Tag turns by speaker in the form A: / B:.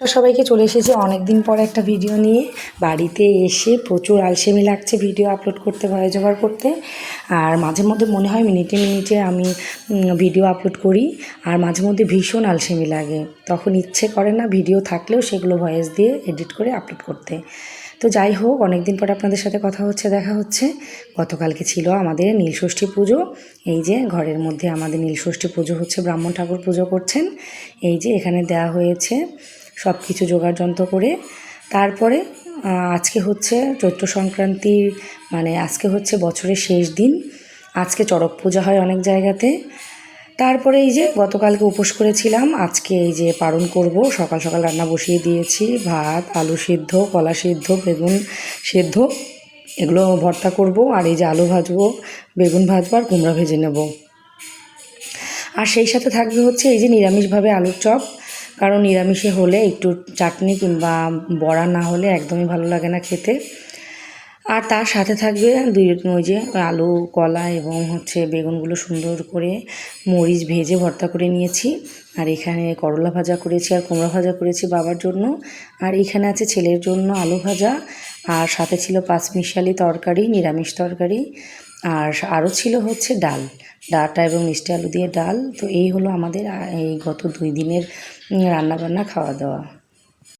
A: সবাইকে চলে এসেছি অনেক দিন পর একটা ভিডিও নিয়ে। বাড়িতে এসে প্রচুর আলসেমি লাগছে ভিডিও আপলোড করতে, ভয়েস ওভার করতে। আর মাঝে মধ্যে মনে হয় মিনিটে মিনিটে আমি ভিডিও আপলোড করি, আর মাঝে মধ্যে ভীষণ আলসেমি লাগে। তখন ইচ্ছে করে না ভিডিও থাকলেও সেগুলো ভয়েস দিয়ে এডিট করে আপলোড করতে। তো যাই হোক, অনেক দিন পর আপনাদের সাথে কথা হচ্ছে, দেখা হচ্ছে। গতকালকে ছিল আমাদের নীলষষ্ঠী পুজো। এই যে ঘরের মধ্যে আমাদের নীলষষ্ঠী পুজো হচ্ছে, ব্রাহ্মণ ঠাকুর পুজো করছেন। এই যে এখানে দেওয়া হয়েছে সব কিছু জোগাড় যন্ত্র করে। তারপরে আজকে হচ্ছে চৈত্র সংক্রান্তির, মানে আজকে হচ্ছে বছরের শেষ দিন। আজকে চড়ক পূজা হয় অনেক জায়গাতে। তারপরে এই যে গতকালকে উপোস করেছিলাম, আজকে এই যে পালন করব। সকাল সকাল রান্না বসিয়ে দিয়েছি, ভাত, আলু সিদ্ধ, কলা সিদ্ধ, বেগুন সিদ্ধ, এগুলো ভর্তা করব। আর এই যে আলু ভাজবো, বেগুন ভাজবো, আর কুমড়া ভেজে নেব। আর সেই সাথে থাকবে হচ্ছে এই যে নিরামিষভাবে আলুর চপ, কারণ নিরামিষে হলে একটু চাটনি কিংবা বড়া না হলে একদমই ভালো লাগে না খেতে। আর তার সাথে থাকবে ওই যে আলু, কলা এবং হচ্ছে বেগুনগুলো সুন্দর করে মরিচ ভেজে ভর্তা করে নিয়েছি। আর এখানে করলা ভাজা করেছি আর কুমড়া ভাজা করেছি বাবার জন্য। আর এখানে আছে ছেলের জন্য আলু ভাজা, আর সাথে ছিল পাঁচমিশালি তরকারি, নিরামিষ তরকারি। আর আরও ছিল হচ্ছে ডাল, ডাঁটা এবং মিষ্টি আলু দিয়ে ডাল। তো এই হলো আমাদের এই গত 2 দিনের রান্নাবান্না, খাওয়া দাওয়া।